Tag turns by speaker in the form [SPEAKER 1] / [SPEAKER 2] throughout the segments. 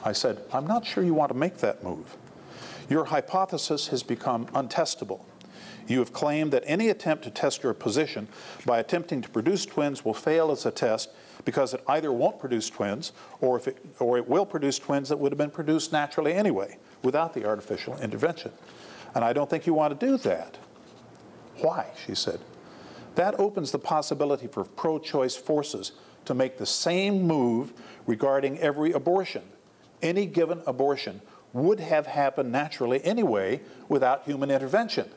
[SPEAKER 1] I said, I'm not sure you want to make that move. Your hypothesis has become untestable. You have claimed that any attempt to test your position by attempting to produce twins will fail as a test because it either won't produce twins or it will produce twins that would have been produced naturally anyway without the artificial intervention. And I don't think you want to do that. Why? She said. That opens the possibility for pro-choice forces to make the same move regarding every abortion. Any given abortion would have happened naturally anyway without human intervention.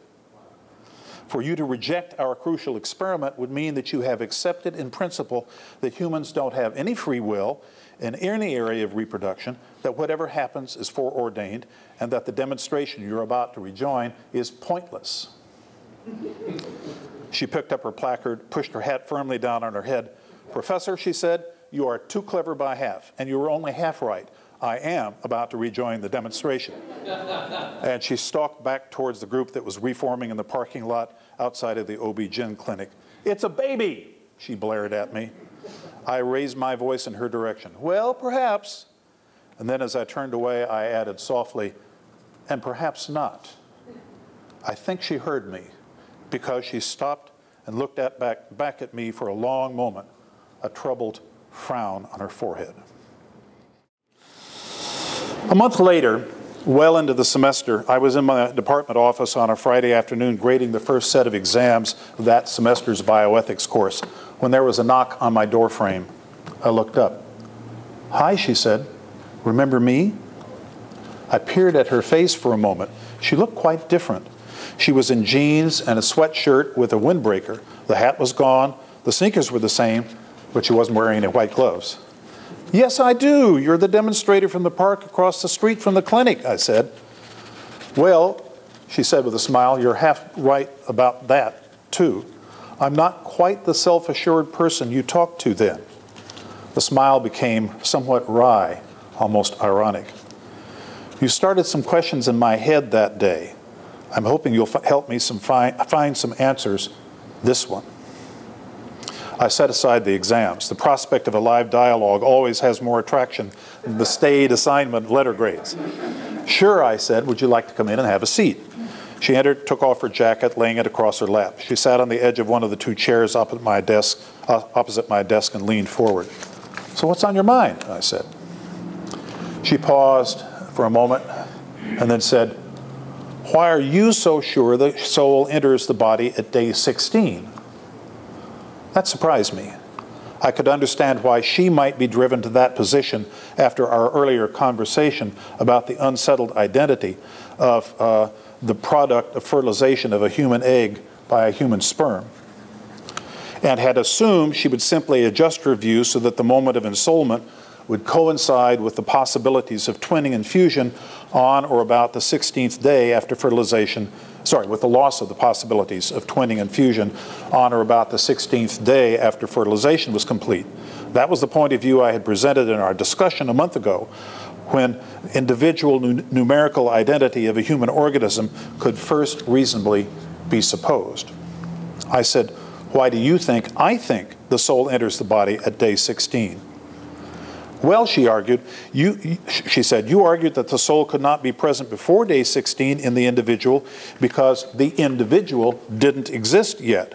[SPEAKER 1] For you to reject our crucial experiment would mean that you have accepted in principle that humans don't have any free will in any area of reproduction, that whatever happens is foreordained, and that the demonstration you're about to rejoin is pointless. She picked up her placard, pushed her hat firmly down on her head. Professor, she said, you are too clever by half, and you were only half right. I am about to rejoin the demonstration. And she stalked back towards the group that was reforming in the parking lot outside of the OB-GYN clinic. It's a baby, she blared at me. I raised my voice in her direction. Well, perhaps. And then as I turned away, I added softly, and perhaps not. I think she heard me because she stopped and looked back at me for a long moment, a troubled frown on her forehead. A month later, well into the semester, I was in my department office on a Friday afternoon grading the first set of exams of that semester's bioethics course when there was a knock on my door frame. I looked up. Hi, she said. Remember me? I peered at her face for a moment. She looked quite different. She was in jeans and a sweatshirt with a windbreaker. The hat was gone. The sneakers were the same, but she wasn't wearing any white gloves. Yes, I do. You're the demonstrator from the park across the street from the clinic, I said. Well, she said with a smile, you're half right about that, too. I'm not quite the self-assured person you talked to then. The smile became somewhat wry, almost ironic. You started some questions in my head that day. I'm hoping you'll help me find some answers this one. I set aside the exams. The prospect of a live dialogue always has more attraction than the staid assignment letter grades. Sure, I said, would you like to come in and have a seat? She entered, took off her jacket, laying it across her lap. She sat on the edge of one of the two chairs opposite my desk and leaned forward. So what's on your mind? I said. She paused for a moment and then said, why are you so sure the soul enters the body at day 16? That surprised me. I could understand why she might be driven to that position after our earlier conversation about the unsettled identity of the product of fertilization of a human egg by a human sperm, and had assumed she would simply adjust her view so that the moment of ensoulment would coincide with the possibilities of twinning and fusion on or about the 16th day after fertilization, with the loss of the possibilities of twinning and fusion on or about the 16th day after fertilization was complete. That was the point of view I had presented in our discussion a month ago, when individual numerical identity of a human organism could first reasonably be supposed. I said, why do you think I think the soul enters the body at day 16? Well, she argued, she said, you argued that the soul could not be present before day 16 in the individual because the individual didn't exist yet.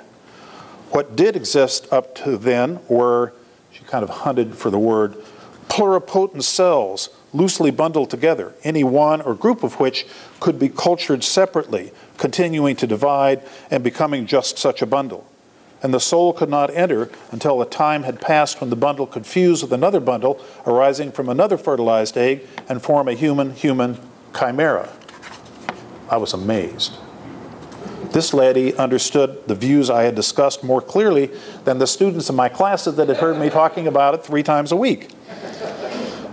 [SPEAKER 1] What did exist up to then were, she kind of hunted for the word, pluripotent cells loosely bundled together, any one or group of which could be cultured separately, continuing to divide and becoming just such a bundle. And the soul could not enter until the time had passed when the bundle could fuse with another bundle arising from another fertilized egg and form a human-human chimera. I was amazed. This lady understood the views I had discussed more clearly than the students in my classes that had heard me talking about it 3 times a week.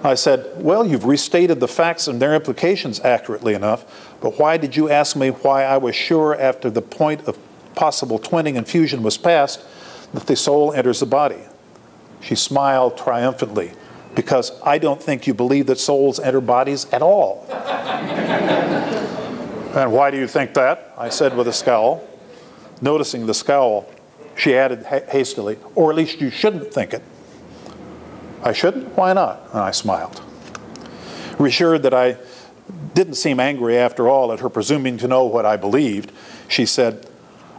[SPEAKER 1] I said, well, you've restated the facts and their implications accurately enough, but why did you ask me why I was sure after the point of possible twinning and fusion was passed that the soul enters the body? She smiled triumphantly, because I don't think you believe that souls enter bodies at all. And why do you think that? I said with a scowl. Noticing the scowl, she added hastily, or at least you shouldn't think it. I shouldn't? Why not? And I smiled. Reassured that I didn't seem angry after all at her presuming to know what I believed, she said,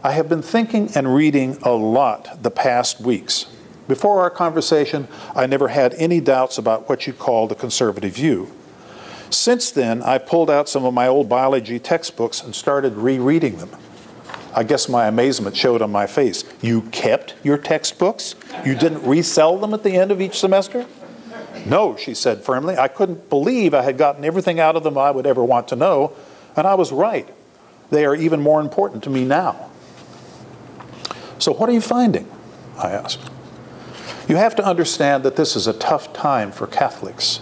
[SPEAKER 1] "I have been thinking and reading a lot the past weeks. Before our conversation, I never had any doubts about what you call the conservative view. Since then, I pulled out some of my old biology textbooks and started rereading them." I guess my amazement showed on my face. "You kept your textbooks? You didn't resell them at the end of each semester?" "No," she said firmly. "I couldn't believe I had gotten everything out of them I would ever want to know, and I was right. They are even more important to me now." "So what are you finding?" I asked. You have to understand that this is a tough time for Catholics.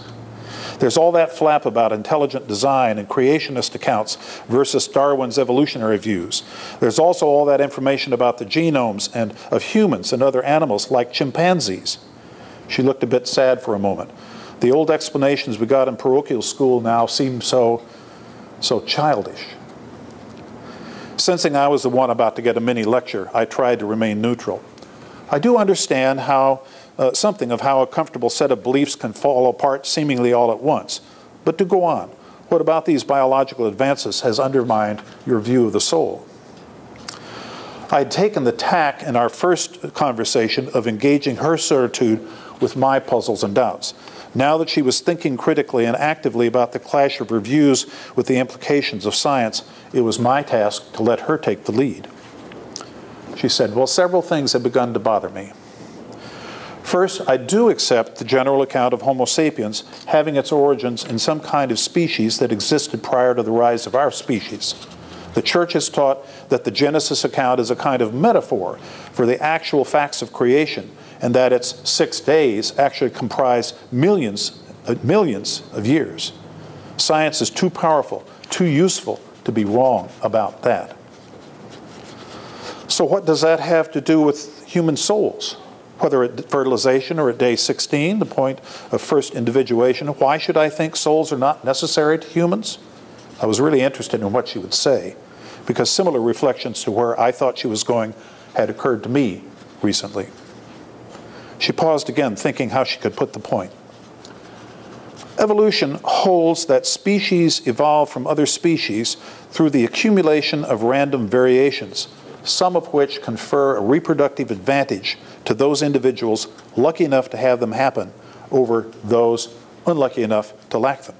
[SPEAKER 1] There's all that flap about intelligent design and creationist accounts versus Darwin's evolutionary views. There's also all that information about the genomes and of humans and other animals like chimpanzees. She looked a bit sad for a moment. The old explanations we got in parochial school now seem so childish. Sensing I was the one about to get a mini lecture, I tried to remain neutral. I do understand something of how a comfortable set of beliefs can fall apart seemingly all at once. But to go on, what about these biological advances has undermined your view of the soul? I had taken the tack in our first conversation of engaging her certitude with my puzzles and doubts. Now that she was thinking critically and actively about the clash of her views with the implications of science, it was my task to let her take the lead. She said, "Well, several things have begun to bother me. First, I do accept the general account of Homo sapiens having its origins in some kind of species that existed prior to the rise of our species. The Church has taught that the Genesis account is a kind of metaphor for the actual facts of creation, and that its 6 days actually comprise millions of years. Science is too powerful, too useful to be wrong about that." So what does that have to do with human souls? Whether at fertilization or at day 16, the point of first individuation, why should I think souls are not necessary to humans? I was really interested in what she would say, because similar reflections to where I thought she was going had occurred to me recently. She paused again, thinking how she could put the point. Evolution holds that species evolve from other species through the accumulation of random variations, some of which confer a reproductive advantage to those individuals lucky enough to have them happen over those unlucky enough to lack them.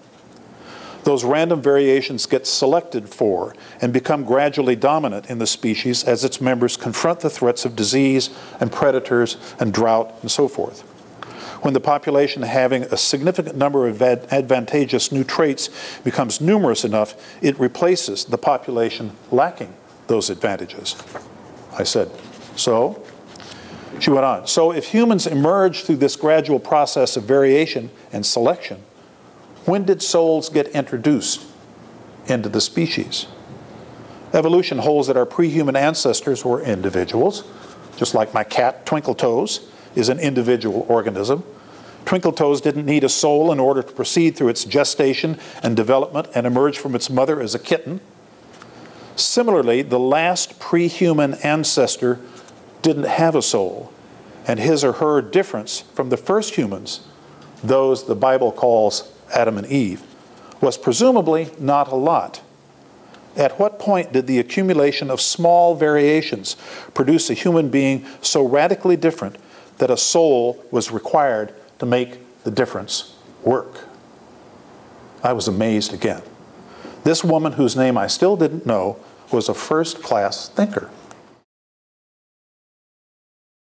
[SPEAKER 1] Those random variations get selected for and become gradually dominant in the species as its members confront the threats of disease and predators and drought and so forth. When the population having a significant number of advantageous new traits becomes numerous enough, it replaces the population lacking those advantages. I said, "So?" She went on, "So if humans emerge through this gradual process of variation and selection, when did souls get introduced into the species? Evolution holds that our pre-human ancestors were individuals, just like my cat, Twinkletoes, is an individual organism. Twinkletoes didn't need a soul in order to proceed through its gestation and development and emerge from its mother as a kitten. Similarly, the last pre-human ancestor didn't have a soul, and his or her difference from the first humans, those the Bible calls Adam and Eve, was presumably not a lot. At what point did the accumulation of small variations produce a human being so radically different that a soul was required to make the difference work?" I was amazed again. This woman, whose name I still didn't know, was a first-class thinker.